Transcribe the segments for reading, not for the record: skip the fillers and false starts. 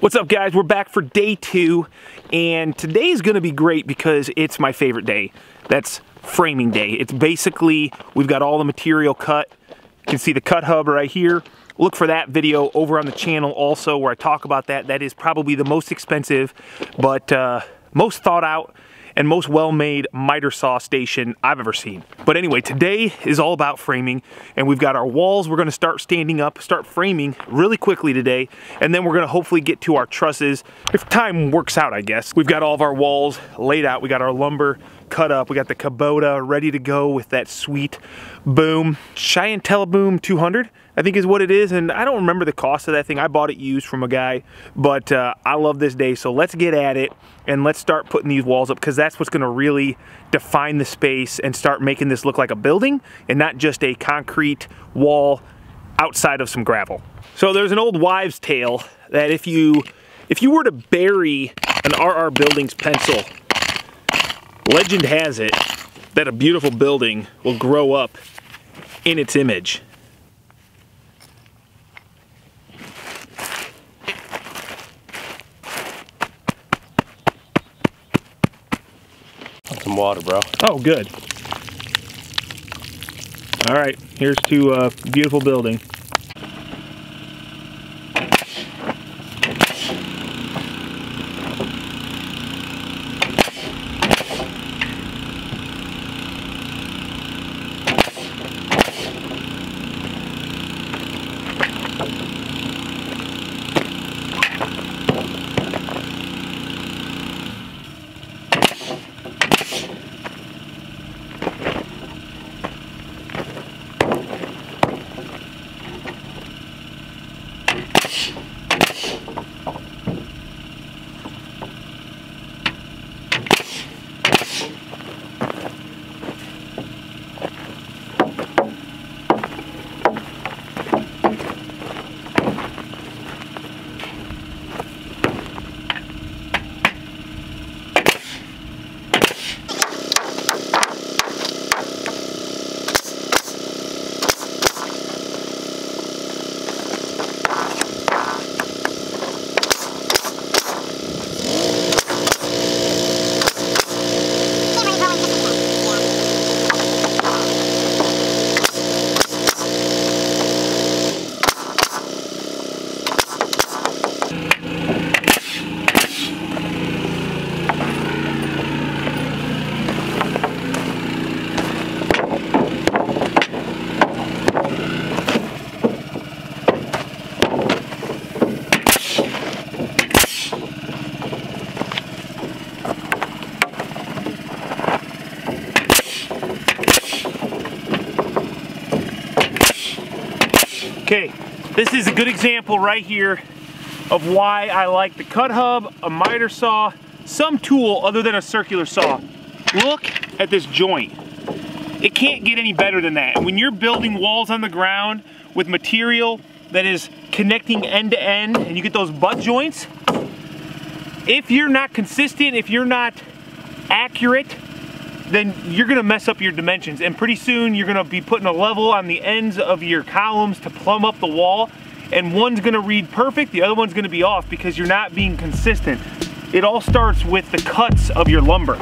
What's up, guys? We're back for day 2, and today's gonna be great because it's my favorite day. That's framing day. It's basically, we've got all the material cut. You can see the cut hub right here. Look for that video over on the channel also where I talk about that. That is probably the most expensive, but most thought out and most well-made miter saw station I've ever seen. But anyway, today is all about framing, and we've got our walls. We're gonna start standing up, start framing really quickly today, and then we're gonna hopefully get to our trusses, if time works out, I guess. We've got all of our walls laid out. We got our lumber cut up. We got the Kubota ready to go with that sweet boom. Cheyenne Teleboom 200, I think is what it is, and I don't remember the cost of that thing. I bought it used from a guy, but I love this day, so let's get at it and let's start putting these walls up, because that's what's gonna really define the space and start making this look like a building and not just a concrete wall outside of some gravel. So there's an old wives' tale that if you were to bury an RR Buildings pencil, legend has it that a beautiful building will grow up in its image. Some water, bro. Oh, good. All right, here's to a beautiful building. Okay, this is a good example right here of why I like the cut hub, a miter saw, some tool other than a circular saw. Look at this joint. It can't get any better than that. And when you're building walls on the ground with material that is connecting end to end, and you get those butt joints, if you're not consistent, if you're not accurate, then you're gonna mess up your dimensions, and pretty soon you're gonna be putting a level on the ends of your columns to plumb up the wall, and one's gonna read perfect, the other one's gonna be off because you're not being consistent. It all starts with the cuts of your lumber.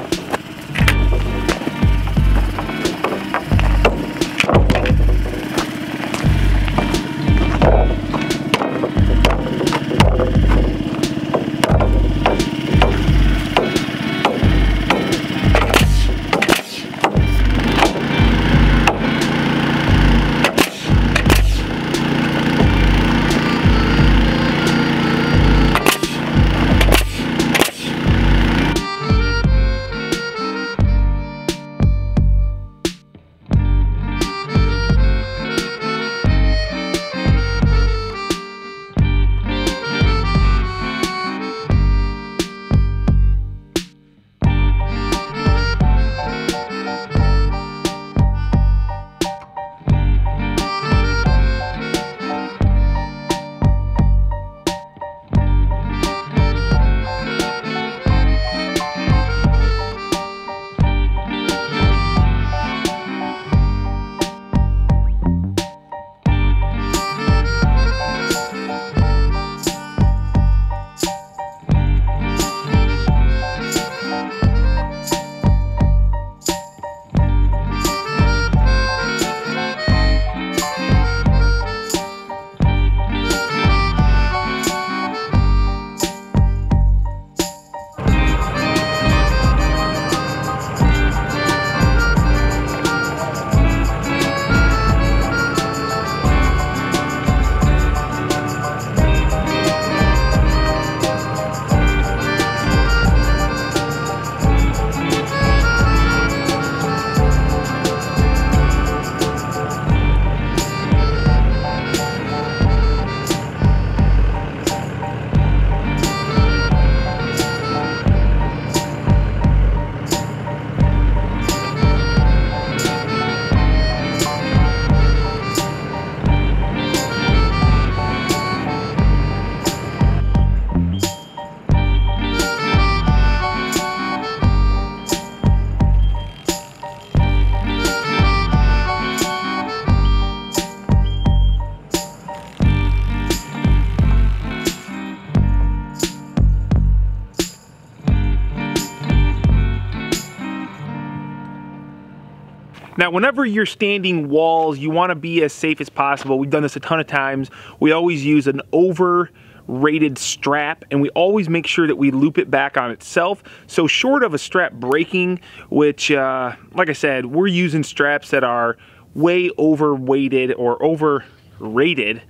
Now, whenever you're standing walls, you want to be as safe as possible. We've done this a ton of times. We always use an overrated strap, and we always make sure that we loop it back on itself. So short of a strap breaking, which, like I said, we're using straps that are way overweighted or overrated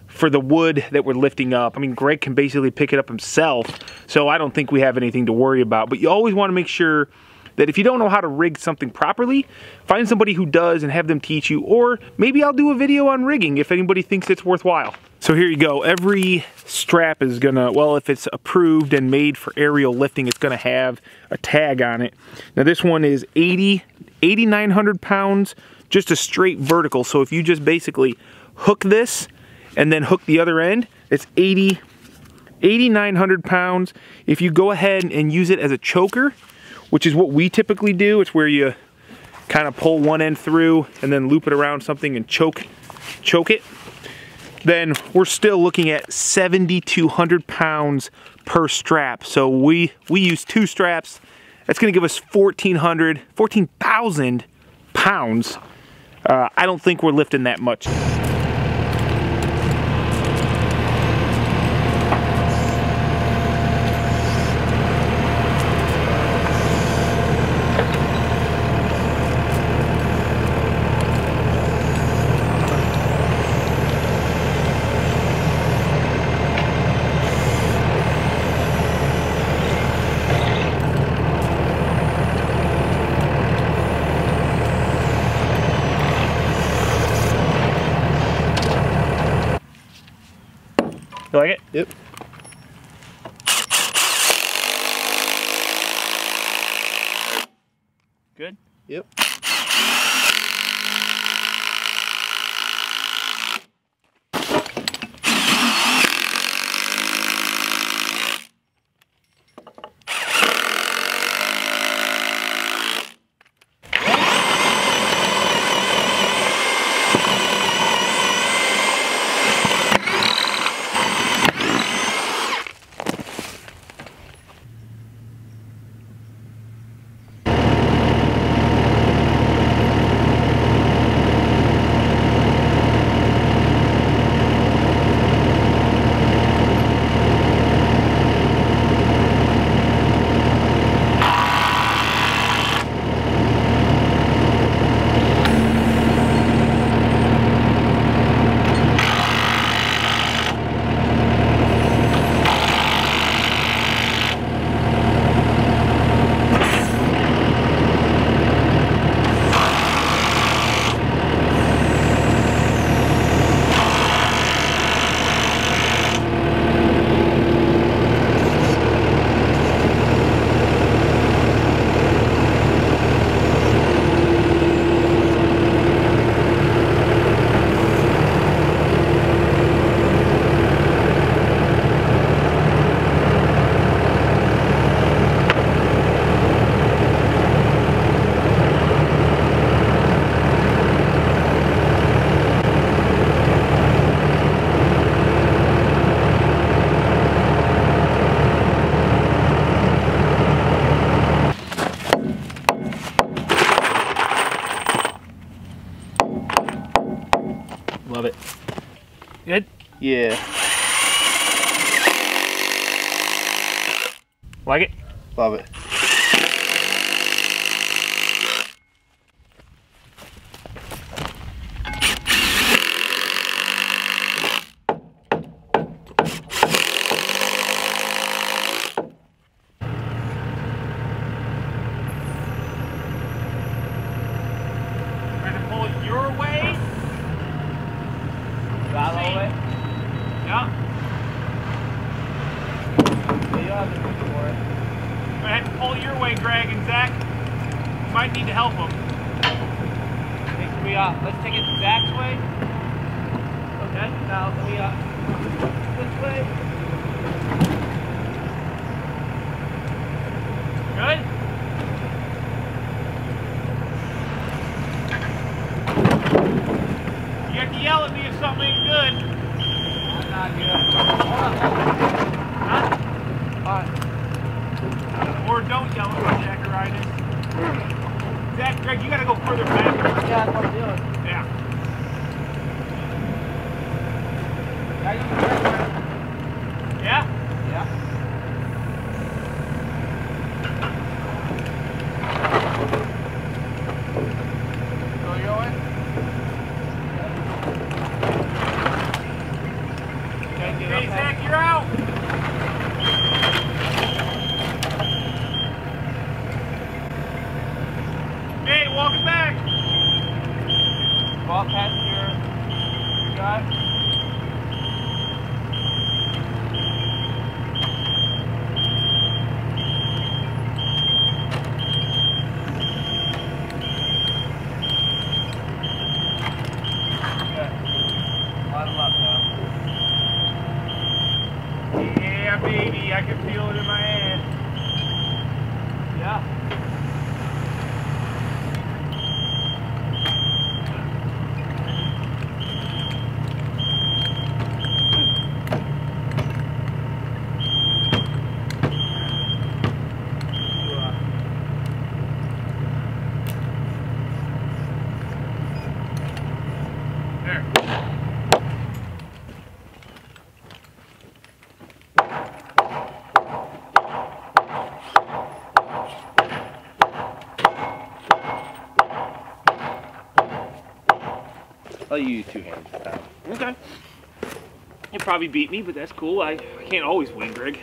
for the wood that we're lifting up. I mean, Greg can basically pick it up himself, so I don't think we have anything to worry about. But you always want to make sure that if you don't know how to rig something properly, find somebody who does and have them teach you, or maybe I'll do a video on rigging if anybody thinks it's worthwhile. So here you go. Every strap is gonna, well, if it's approved and made for aerial lifting, it's gonna have a tag on it. Now this one is 8,900 pounds, just a straight vertical. So if you just basically hook this and then hook the other end, it's 8,900 pounds. If you go ahead and use it as a choker, which is what we typically do, it's where you kind of pull one end through and then loop it around something and choke it, then we're still looking at 7,200 pounds per strap. So we use 2 straps. That's gonna give us 14,000 pounds. I don't think we're lifting that much. You like it? Yep. Good? Yep. Love it. Good? Yeah. Like it? Love it. Trying to pull it your way. That way? Yeah. You don't have to move for it. Go ahead and pull your way, Greg and Zach. You might need to help them. Let's take it Zach's way. Okay, now we this way. Good? You have to yell at me if something ain't good. I'm not good. Huh? Alright. Or don't yell at me, Zacharias. Zach, Greg, you gotta go further back. baby. I can feel it in my hand. Yeah. I'll use 2 hands this time. Okay. You probably beat me, but that's cool. I can't always win, Greg.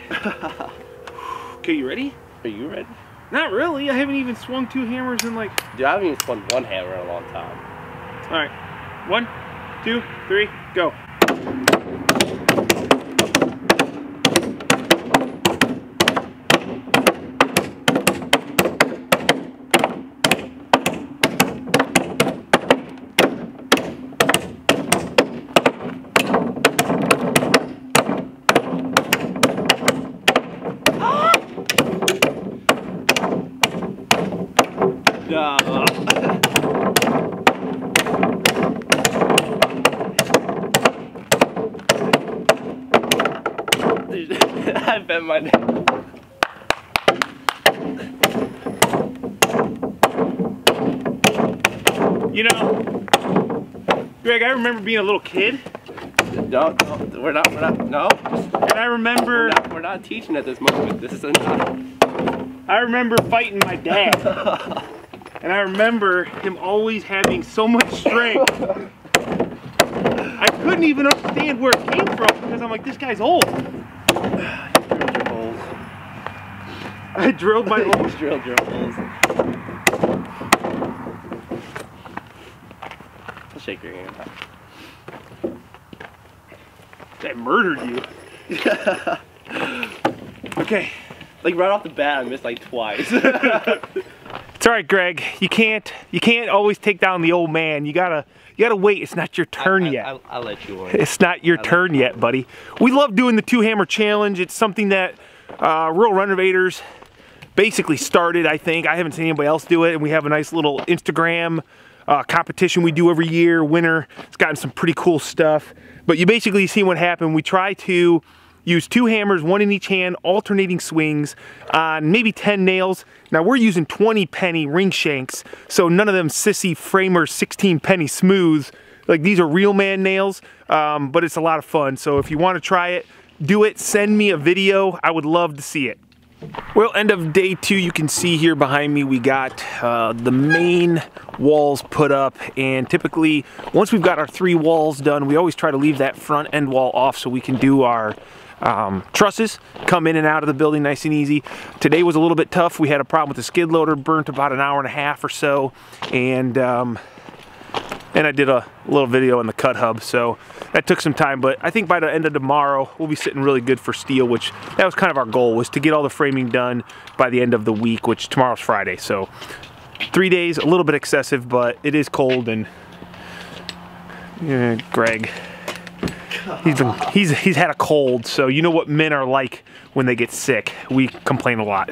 Okay, you ready? Are you ready? Not really. I haven't even swung 2 hammers in like... Dude, I haven't even swung 1 hammer in a long time. All right. 1, 2, 3, go. I bet my neck. You know, Greg, I remember being a little kid. No, we're not, no. And I remember... We're not teaching at this moment. This is enough. I remember fighting my dad. And I remember him always having so much strength. I couldn't even understand where it came from because I'm like, this guy's old. I drilled my holes. Drilled your holes. I'll shake your hand. That murdered you. Okay. Like right off the bat, I missed like twice. It's all right, Greg. You can't always take down the old man. You gotta wait. It's not your turn yet. I'll let you win. It's not your turn yet, buddy. We love doing the 2 hammer challenge. It's something that Rural Renovators basically started, I think. I haven't seen anybody else do it, and we have a nice little Instagram competition we do every year. Winner. It's gotten some pretty cool stuff. But you basically see what happened. We try to use 2 hammers, 1 in each hand, alternating swings on maybe 10 nails. Now we're using 20 penny ring shanks, so none of them sissy Framer 16 penny smooths. Like, these are real man nails, but it's a lot of fun. So if you want to try it, do it. Send me a video. I would love to see it. Well, end of day 2, you can see here behind me we got the main walls put up, and typically once we've got our 3 walls done, we always try to leave that front end wall off so we can do our trusses, come in and out of the building nice and easy. Today was a little bit tough. We had a problem with the skid loader, burnt about an hour and a half or so, and I did a little video on the cut hub, so that took some time. But I think by the end of tomorrow, we'll be sitting really good for steel, which that was kind of our goal, was to get all the framing done by the end of the week, which tomorrow's Friday. So 3 days, a little bit excessive, but it is cold, and Greg, he's had a cold, so you know what men are like when they get sick. We complain a lot.